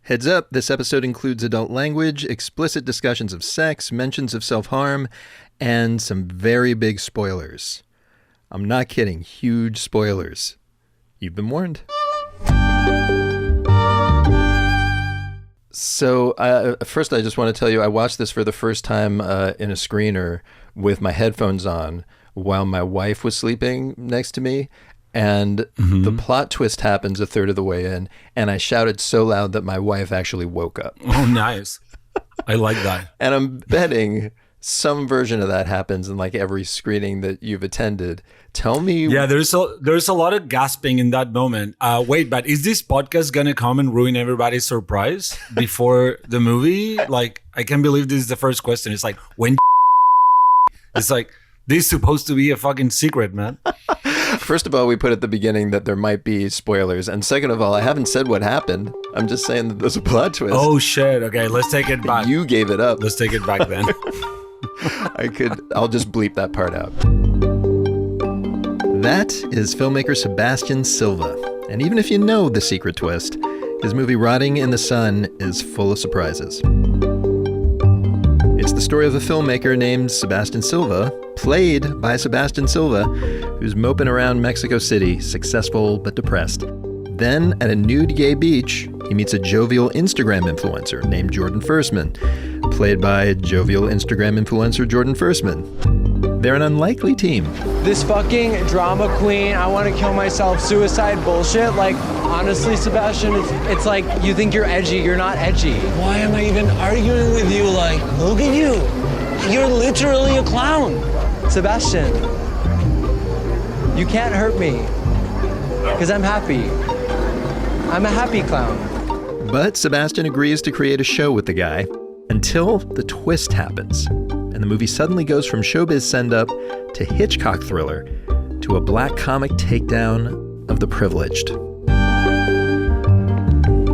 Heads up, this episode includes adult language, explicit discussions of sex, mentions of self-harm, and some very big spoilers. I'm not kidding, huge spoilers. You've been warned. So first I just want to tell you, I watched this for the first time in a screener with my headphones on while my wife was sleeping next to me. And the plot twist happens a third of the way in, and I shouted so loud that my wife actually woke up. Oh, nice. I like that. And I'm betting some version of that happens in like every screening that you've attended. Tell me. Yeah, there's a lot of gasping in that moment. Wait, but is this podcast going to come and ruin everybody's surprise before the movie? Like, I can't believe this is the first question. It's like, when it's like, this is supposed to be a fucking secret, man. First of all, we put at the beginning that there might be spoilers. And second of all, I haven't said what happened. I'm just saying that there's a plot twist. Oh, shit. Okay, let's take it back. You gave it up. Let's take it back then. I'll just bleep that part out. That is filmmaker Sebastian Silva. And even if you know the secret twist, his movie Rotting in the Sun is full of surprises. It's the story of a filmmaker named Sebastian Silva, played by Sebastian Silva, who's moping around Mexico City, successful but depressed. Then, at a nude gay beach, he meets a jovial Instagram influencer named Jordan Firstman, played by jovial Instagram influencer Jordan Firstman. They're an unlikely team. This fucking drama queen, I want to kill myself, suicide bullshit. Like, honestly, Sebastian, it's like you think you're edgy, you're not edgy. Why am I even arguing with you? Like, look at you. You're literally a clown. Sebastian, you can't hurt me because I'm happy. I'm a happy clown. But Sebastian agrees to create a show with the guy until the twist happens. And the movie suddenly goes from showbiz send-up to Hitchcock thriller to a black comic takedown of the privileged.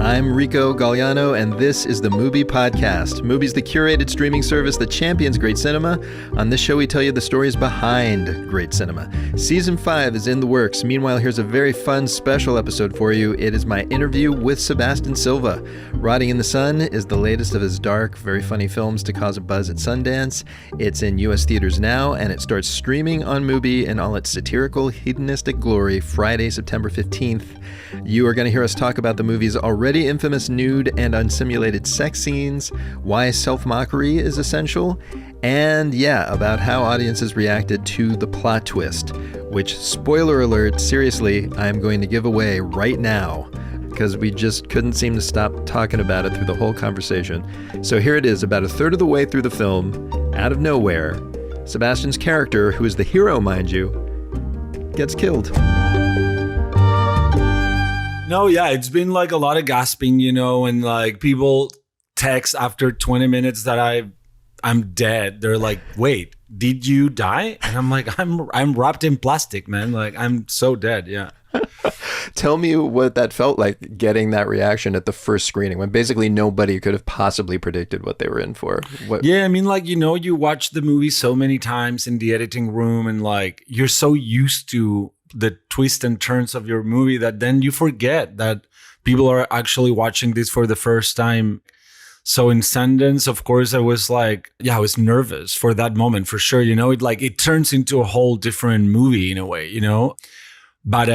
I'm Rico Galliano, and this is the MUBI Podcast. MUBI's the curated streaming service that champions great cinema. On this show, we tell you the stories behind great cinema. Season 5 is in the works. Meanwhile, here's a very fun special episode for you. It is my interview with Sebastian Silva. Rotting in the Sun is the latest of his dark, very funny films to cause a buzz at Sundance. It's in U.S. theaters now, and it starts streaming on MUBI in all its satirical, hedonistic glory Friday, September 15th. You are going to hear us talk about the movie's already infamous nude and unsimulated sex scenes, why self-mockery is essential, and about how audiences reacted to the plot twist, which, spoiler alert, seriously, I'm going to give away right now because we just couldn't seem to stop talking about it through the whole conversation. So here it is, about a third of the way through the film, out of nowhere, Sebastian's character, who is the hero, mind you, gets killed. No, yeah, it's been like a lot of gasping, and like people text after 20 minutes that I'm dead. They're like, "Wait, did you die?" And I'm like, I'm wrapped in plastic, man. Like, I'm so dead. Yeah. Tell me what that felt like, getting that reaction at the first screening when basically nobody could have possibly predicted what they were in for. Yeah, I mean, like, you watch the movie so many times in the editing room, and like you're so used to the twists and turns of your movie that then you forget that people are actually watching this for the first time. So in Sundance, of course, I was like, I was nervous for that moment for sure. It turns into a whole different movie in a way, But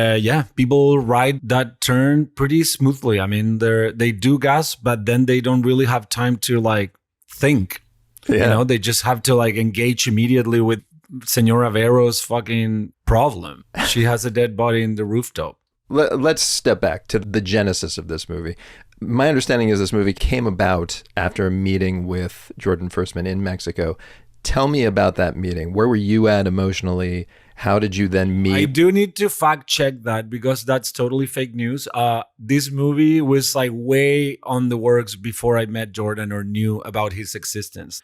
people ride that turn pretty smoothly. I mean, they do gasp, but then they don't really have time to like think. Yeah. They just have to like engage immediately with Senora Vero's fucking problem. She has a dead body in the rooftop. Let's step back to the genesis of this movie. My understanding is this movie came about after a meeting with Jordan Firstman in Mexico. Tell me about that meeting. Where were you at emotionally? How did you then meet? I do need to fact check that because that's totally fake news. This movie was like way on the works before I met Jordan or knew about his existence.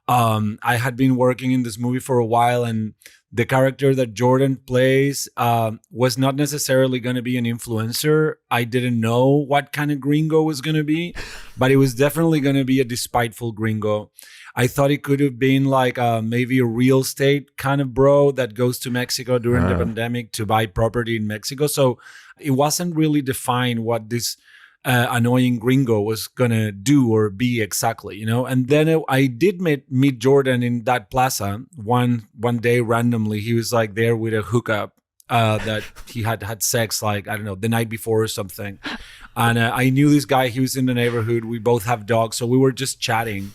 I had been working in this movie for a while, and the character that Jordan plays was not necessarily going to be an influencer. I didn't know what kind of gringo was going to be, but it was definitely going to be a despiteful gringo. I thought it could have been like maybe a real estate kind of bro that goes to Mexico during the pandemic to buy property in Mexico. So it wasn't really defined what this annoying gringo was gonna do or be exactly, And then I did meet Jordan in that plaza one day randomly. He was like there with a hookup that he had sex, like, I don't know, the night before or something. And I knew this guy. He was in the neighborhood. We both have dogs, so we were just chatting.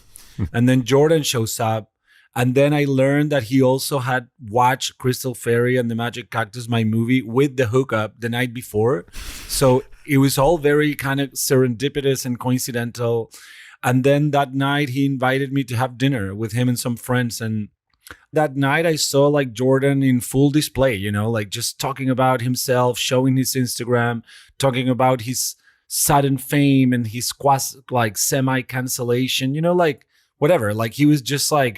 And then Jordan shows up. And then I learned that he also had watched Crystal Fairy and the Magic Cactus, my movie, with the hookup the night before. So it was all very kind of serendipitous and coincidental. And then that night he invited me to have dinner with him and some friends. And that night I saw like Jordan in full display, like just talking about himself, showing his Instagram, talking about his sudden fame and his like semi-cancellation, like whatever. Like he was just like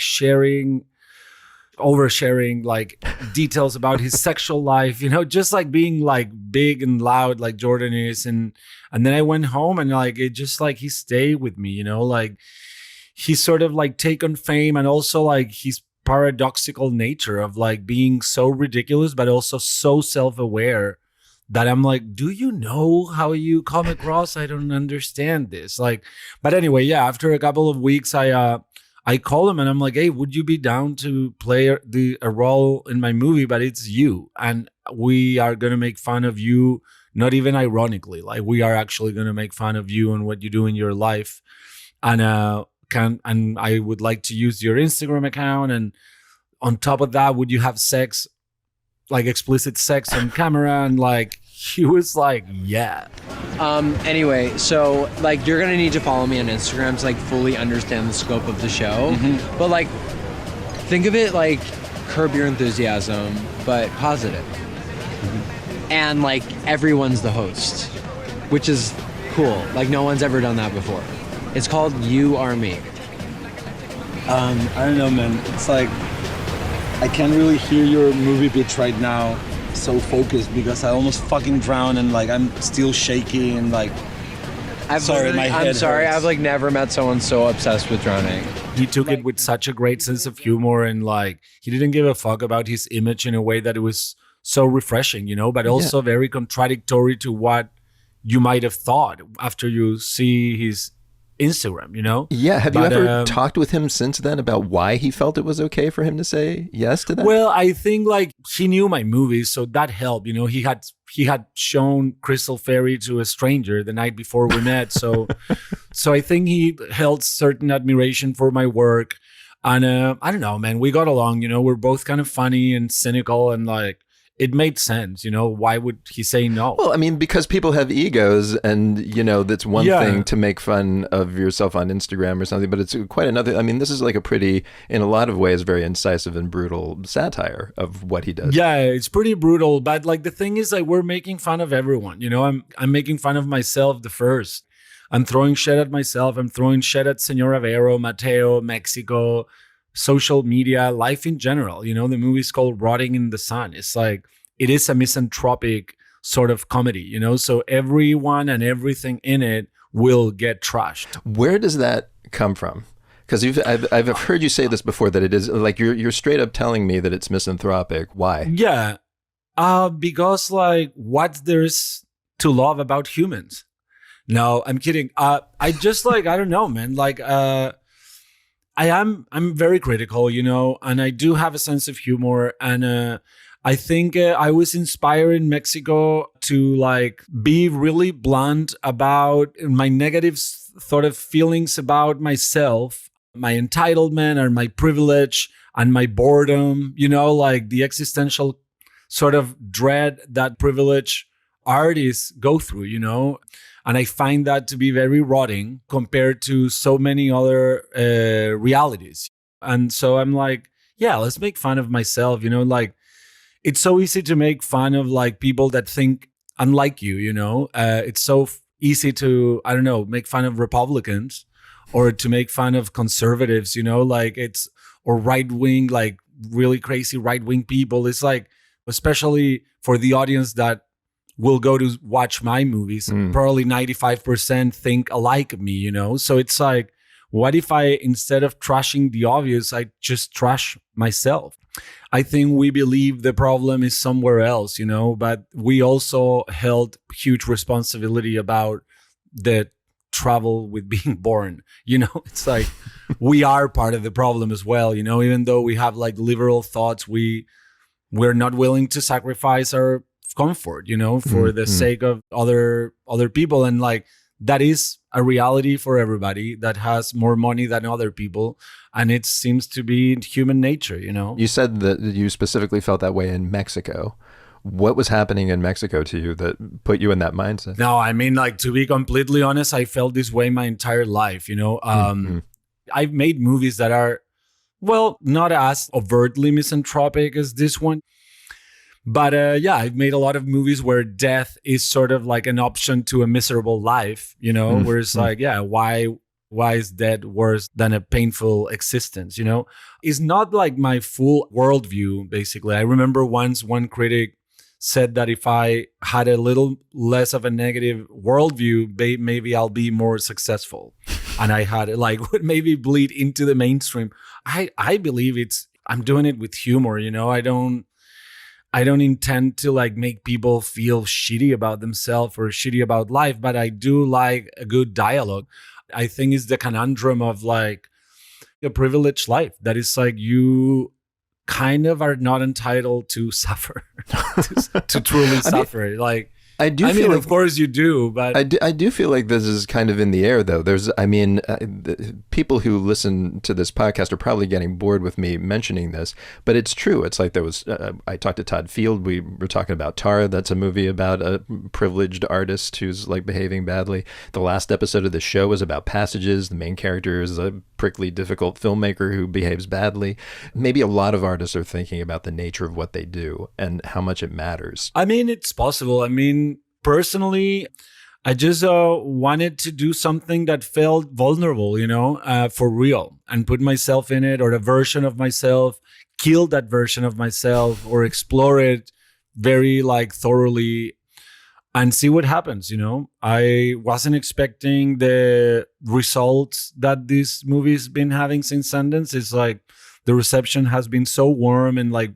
oversharing like details about his sexual life, just like being like big and loud like Jordan is. And then I went home and like it just like he stayed with me, like he's sort of like taken fame and also like his paradoxical nature of like being so ridiculous but also so self-aware that I'm like, do you know how you come across? I don't understand this. Like, but anyway, yeah, after a couple of weeks, I call him and I'm like, hey, would you be down to play a role in my movie? But it's you. And we are going to make fun of you, not even ironically. Like, we are actually going to make fun of you and what you do in your life. And I would like to use your Instagram account. And on top of that, would you have sex? Like explicit sex on camera? And like he was like, yeah. Anyway, so like you're gonna need to follow me on Instagram to like fully understand the scope of the show. Mm-hmm. But like think of it like Curb Your Enthusiasm, but positive. Mm-hmm. And like everyone's the host, which is cool. Like no one's ever done that before. It's called You Are Me. I don't know, man. It's like I can't really hear your movie pitch right now, so focused, because I almost fucking drown and like I'm still shaky and like. I'm sorry, hurts. I've like never met someone so obsessed with drowning. He took it with such a great sense of humor and like he didn't give a fuck about his image in a way that it was so refreshing, but also very contradictory to what you might have thought after you see his Instagram, Yeah. Have you ever talked with him since then about why he felt it was okay for him to say yes to that? Well, I think like he knew my movies, so that helped. He had shown Crystal Fairy to a stranger the night before we met. So I think he held certain admiration for my work. And I don't know, man, we got along, we're both kind of funny and cynical and like, it made sense, why would he say no? Well, I mean, because people have egos and, that's one thing to make fun of yourself on Instagram or something, but it's quite another. I mean, this is like a pretty, in a lot of ways, very incisive and brutal satire of what he does. Yeah, it's pretty brutal. But like the thing is like we're making fun of everyone, I'm making fun of myself the first. I'm throwing shit at myself. I'm throwing shit at Senora Vero, Mateo, Mexico, social media, life in general. The movie's called Rotting in the Sun. It's like, it is a misanthropic sort of comedy, so everyone and everything in it will get trashed. Where does that come from? Because I've heard you say this before, that it is like you're straight up telling me that it's misanthropic. Why? Yeah, because like what there's to love about humans. No, I'm kidding. I just like, I don't know, man. Like, I'm very critical, and I do have a sense of humor. And I think I was inspired in Mexico to like be really blunt about my negative sort of feelings about myself, my entitlement and my privilege and my boredom, like the existential sort of dread that privileged artists go through, And I find that to be very rotting compared to so many other realities. And so I'm like, yeah, let's make fun of myself, like it's so easy to make fun of like people that think unlike you, it's so easy to, I don't know, make fun of Republicans or to make fun of conservatives, like it's, or right-wing, like really crazy right-wing people. It's like, especially for the audience that will go to watch my movies, probably 95% think alike me, So it's like, what if I, instead of trashing the obvious, I just trash myself? I think we believe the problem is somewhere else, but we also held huge responsibility about the trouble with being born. It's like we are part of the problem as well. Even though we have like liberal thoughts, we're not willing to sacrifice our comfort, for the sake of other people. And like that is a reality for everybody that has more money than other people. And it seems to be human nature, You said that you specifically felt that way in Mexico. What was happening in Mexico to you that put you in that mindset? No, I mean, like, to be completely honest, I felt this way my entire life, I've made movies that are, well, not as overtly misanthropic as this one. But I've made a lot of movies where death is sort of like an option to a miserable life, where it's like, why is death worse than a painful existence, It's not like my full worldview, basically. I remember once one critic said that if I had a little less of a negative worldview, maybe I'll be more successful. And I had it like would maybe bleed into the mainstream. I believe I'm doing it with humor, I don't intend to like make people feel shitty about themselves or shitty about life, but I do like a good dialogue. I think it's the conundrum of like a privileged life that is like you kind of are not entitled to suffer, to truly suffer. I mean, of course you do, but I do feel like this is kind of in the air, though. People who listen to this podcast are probably getting bored with me mentioning this, but it's true. It's like I talked to Todd Field. We were talking about Tar. That's a movie about a privileged artist who's like behaving badly. The last episode of the show was about Passages. The main character is a prickly, difficult filmmaker who behaves badly. Maybe a lot of artists are thinking about the nature of what they do and how much it matters. I mean, it's possible. I mean, personally, I just wanted to do something that felt vulnerable, for real, and put myself in it, or a version of myself, kill that version of myself, or explore it very like thoroughly and see what happens. I wasn't expecting the results that this movie's been having since Sundance. It's like the reception has been so warm and like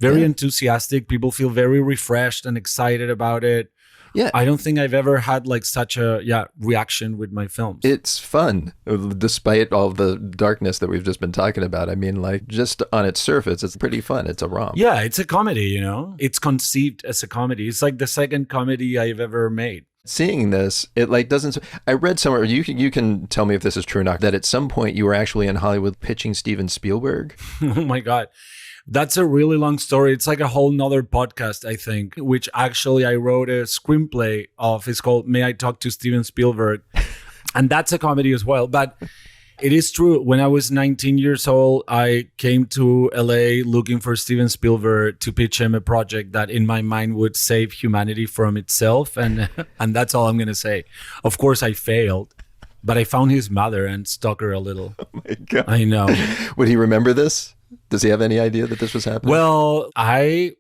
very enthusiastic. People feel very refreshed and excited about it. Yeah, I don't think I've ever had like such a reaction with my films. It's fun, despite all the darkness that we've just been talking about. I mean, like just on its surface, it's pretty fun. It's a romp. Yeah, it's a comedy, It's conceived as a comedy. It's like the second comedy I've ever made. Seeing this, it like doesn't. I read somewhere, you can tell me if this is true or not, that at some point you were actually in Hollywood pitching Steven Spielberg. Oh my God. That's a really long story. It's like a whole nother podcast, I think, which actually I wrote a screenplay of. It's called May I Talk to Steven Spielberg? And that's a comedy as well. But it is true. When I was 19 years old, I came to LA looking for Steven Spielberg to pitch him a project that in my mind would save humanity from itself. And that's all I'm going to say. Of course, I failed. But I found his mother and stalked her a little. Oh my God. I know. Would he remember this? Does he have any idea that this was happening? Well, I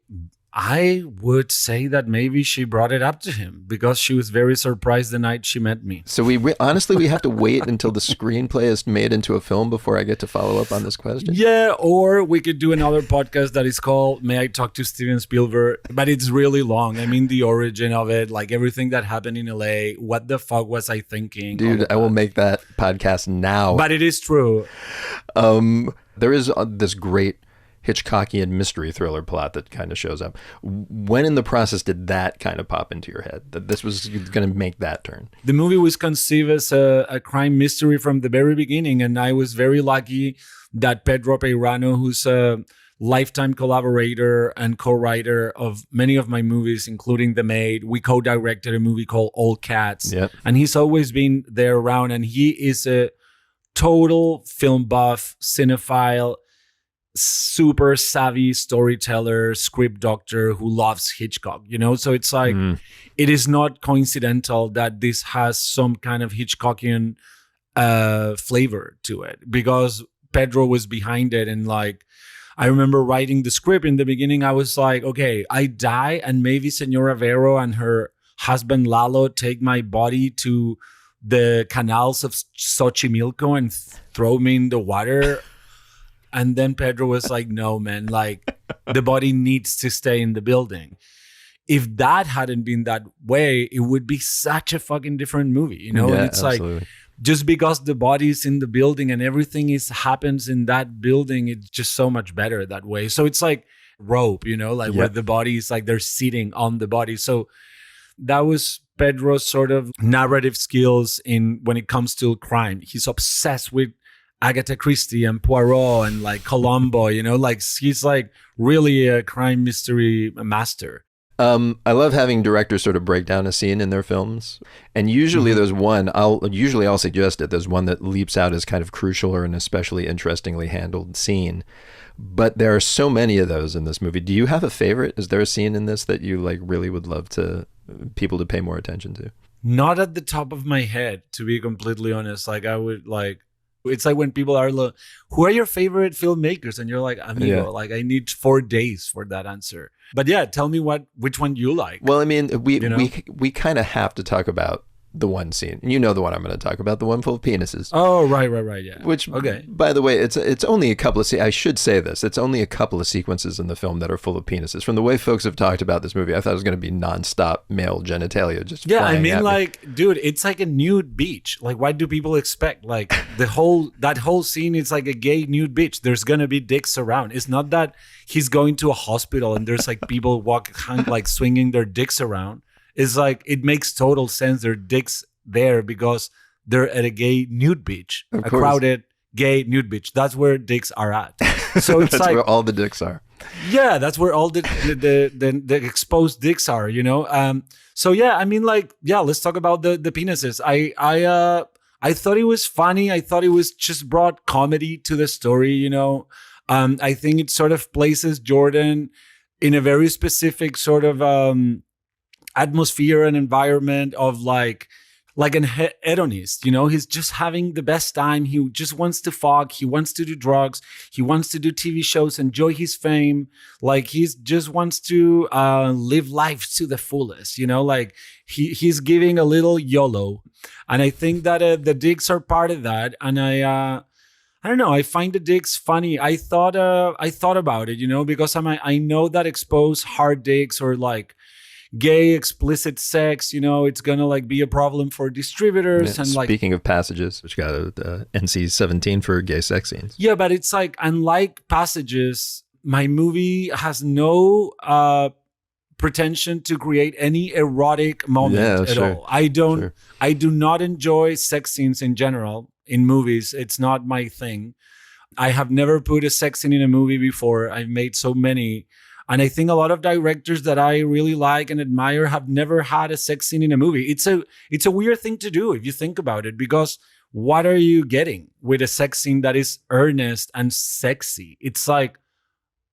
would say that maybe she brought it up to him because she was very surprised the night she met me. So honestly, we have to wait until the screenplay is made into a film before I get to follow up on this question? Yeah, or we could do another podcast that is called May I Talk to Steven Spielberg? But it's really long. I mean, the origin of it, like everything that happened in LA, what the fuck was I thinking? Dude, I will make that podcast now. But it is true. There is this great Hitchcockian mystery thriller plot that kind of shows up. When in the process did that kind of pop into your head, that this was going to make that turn? The movie was conceived as a crime mystery from the very beginning, and I was very lucky that Pedro Peirano, who's a lifetime collaborator and co-writer of many of my movies, including The Maid, we co-directed a movie called All Cats. Yep. And he's always been there around, and he is a total film buff, cinephile, super savvy storyteller, script doctor who loves Hitchcock, So it's like, it is not coincidental that this has some kind of Hitchcockian flavor to it, because Pedro was behind it. And like, I remember writing the script in the beginning, I was like, okay, I die and maybe Senora Vero and her husband Lalo take my body to the canals of Xochimilco and throw me in the water. And then Pedro was like, no, man, like the body needs to stay in the building. if that hadn't been that way, it would be such a fucking different movie, you know? Yeah, And it's absolutely. like, just because the body is in the building and everything happens in that building, it's just so much better that way. So it's like Rope, you know, like where the body is like they're sitting on the body. So that was Pedro's sort of narrative skills in when it comes to crime. He's obsessed with Agatha Christie and Poirot and like Columbo, you know, like he's like really a crime mystery master. I love having directors sort of break down a scene in their films, and usually there's one. I'll suggest it. There's one that leaps out as kind of crucial or an especially interestingly handled scene. But there are so many of those in this movie. Do you have a favorite? Is there a scene in this that you like really would love to people to pay more attention to? Not at the top of my head, to be completely honest. Like I would like. It's like when people are like, who are your favorite filmmakers? And you're like, amigo, like I need 4 days for that answer. But yeah, tell me which one you like. Well, I mean, we kind of have to talk about the one scene. And you know the one I'm going to talk about, the one full of penises. Oh, right, yeah. Which, okay. By the way, it's only a couple of, I should say this, it's only a couple of sequences in the film that are full of penises. From the way folks have talked about this movie, I thought it was going to be nonstop male genitalia just yeah, I flying mean, at me. like, dude, it's like a nude beach. Like, what do people expect? Like, that whole scene is like a gay nude beach. There's going to be dicks around. It's not that he's going to a hospital and there's like people like swinging their dicks around. It's like, it makes total sense. There are dicks there because they're at a gay nude beach, a crowded gay nude beach. That's where dicks are at. So it's that's like where all the dicks are. Yeah, that's where all the exposed dicks are, you know. So yeah, I mean, like, yeah, let's talk about the penises. I thought it was funny. I thought it was just brought comedy to the story, you know. I think it sort of places Jordan in a very specific sort of atmosphere and environment of like an hedonist, you know. He's just having the best time. He just wants to fuck. He wants to do drugs. He wants to do TV shows, enjoy his fame. Like he's just wants to live life to the fullest, you know. Like he's giving a little YOLO, and I think that the dicks are part of that. And I don't know. I find the dicks funny. I thought about it, you know, because I know that exposed hard dicks or like gay explicit sex, you know, it's gonna like be a problem for distributors. And like, speaking of passages, which got a NC-17 for gay sex scenes. Yeah, but it's like, unlike Passages, my movie has no pretension to create any erotic moment at all. I do not enjoy sex scenes in general in movies. It's not my thing. I have never put a sex scene in a movie before. I've made so many. And I think a lot of directors that I really like and admire have never had a sex scene in a movie. It's a weird thing to do if you think about it, because what are you getting with a sex scene that is earnest and sexy? It's like,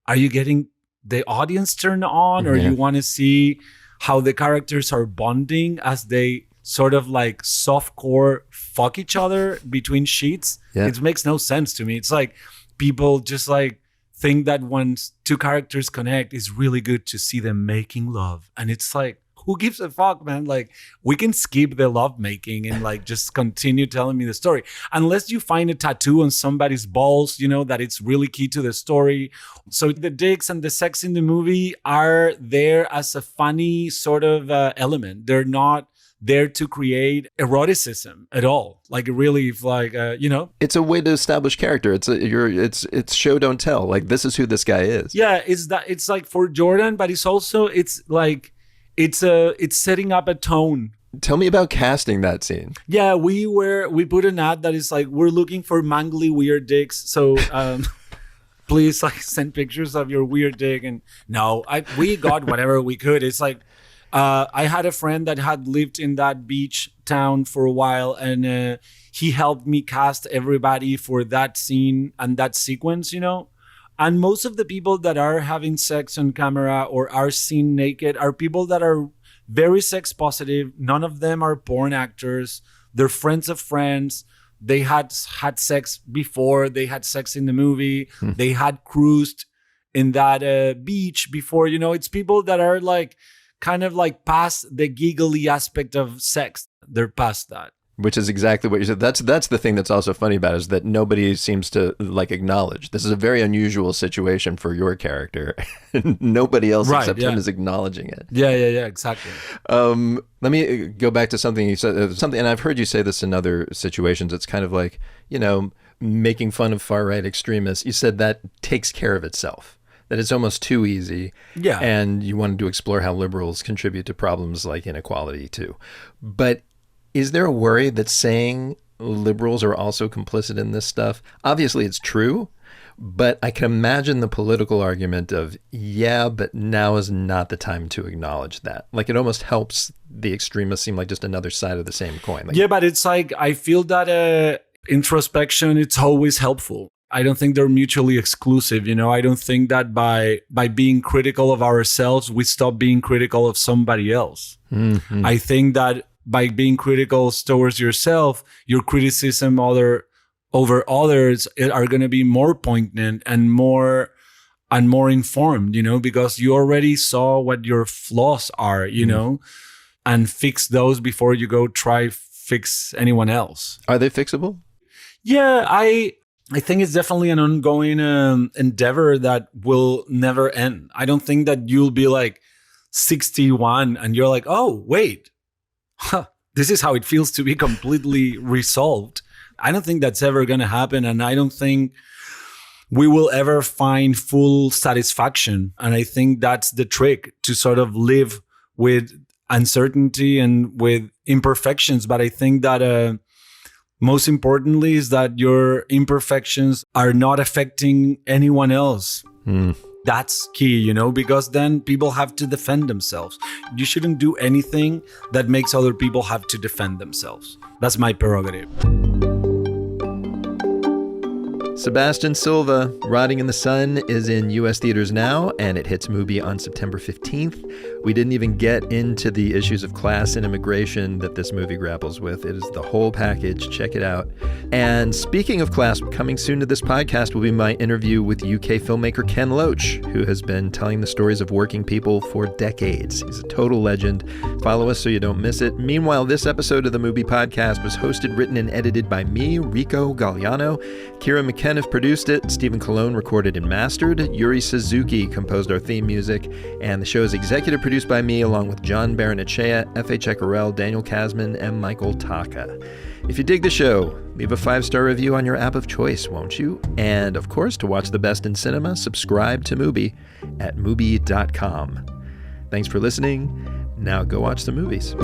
are you getting the audience turned on, or you want to see how the characters are bonding as they sort of like softcore fuck each other between sheets? Yeah. It makes no sense to me. It's like people just like think that once two characters connect, it's really good to see them making love. And it's like, who gives a fuck, man? Like, we can skip the love making and like just continue telling me the story. Unless you find a tattoo on somebody's balls, you know, that it's really key to the story. So the dicks and the sex in the movie are there as a funny sort of element. They're not there to create eroticism at all. Like really, like you know, it's a way to establish character. It's show don't tell. Like, this is who this guy is. Yeah, it's like for Jordan, but it's also it's setting up a tone. Tell me about casting that scene. Yeah, we put an ad that is like, we're looking for mangly weird dicks. So please like send pictures of your weird dick. And no, we got whatever we could. It's like, I had a friend that had lived in that beach town for a while, and he helped me cast everybody for that scene and that sequence, you know. And most of the people that are having sex on camera or are seen naked are people that are very sex positive. None of them are porn actors. They're friends of friends. They had sex before. They had sex in the movie. They had cruised in that beach before, you know. It's people that are like kind of like past the giggly aspect of sex. They're past that. Which is exactly what you said. That's the thing that's also funny about it, is that nobody seems to like acknowledge. This is a very unusual situation for your character. Nobody else except him is acknowledging it. Yeah, exactly. Let me go back to something you said, and I've heard you say this in other situations. It's kind of like, making fun of far-right extremists. You said that takes care of itself, that it's almost too easy. Yeah. And you wanted to explore how liberals contribute to problems like inequality too. But is there a worry that saying liberals are also complicit in this stuff? Obviously, it's true, but I can imagine the political argument of, but now is not the time to acknowledge that. Like, it almost helps the extremists seem like just another side of the same coin. Like, but it's like, I feel that introspection, it's always helpful. I don't think they're mutually exclusive. I don't think that by being critical of ourselves, we stop being critical of somebody else. Mm-hmm. I think that by being critical towards yourself, your criticism over others are going to be more poignant and more informed, because you already saw what your flaws are, and fix those before you go try fix anyone else. Are they fixable? Yeah, I think it's definitely an ongoing endeavor that will never end. I don't think that you'll be like 61 and you're like, oh, wait. This is how it feels to be completely resolved. I don't think that's ever going to happen. And I don't think we will ever find full satisfaction. And I think that's the trick, to sort of live with uncertainty and with imperfections. But I think that most importantly is that your imperfections are not affecting anyone else. That's key, because then people have to defend themselves. You shouldn't do anything that makes other people have to defend themselves. That's my prerogative. Sebastian Silva, Rotting in the Sun, is in U.S. theaters now, and it hits MUBI on September 15th. We didn't even get into the issues of class and immigration that this movie grapples with. It is the whole package. Check it out. And speaking of class, coming soon to this podcast will be my interview with UK filmmaker Ken Loach, who has been telling the stories of working people for decades. He's a total legend. Follow us so you don't miss it. Meanwhile, this episode of the MUBI Podcast was hosted, written, and edited by me, Rico Galliano. Kira McKenna produced it. Stephen Colon recorded and mastered. Yuri Suzuki composed our theme music. And the show is executive produced by me, along with John Baranachea, F.A. Eckerell, Daniel Kasman, and Michael Taka. If you dig the show, leave a 5-star review on your app of choice, won't you? And of course, to watch the best in cinema, subscribe to MUBI at MUBI.com. Thanks for listening. Now go watch the movies.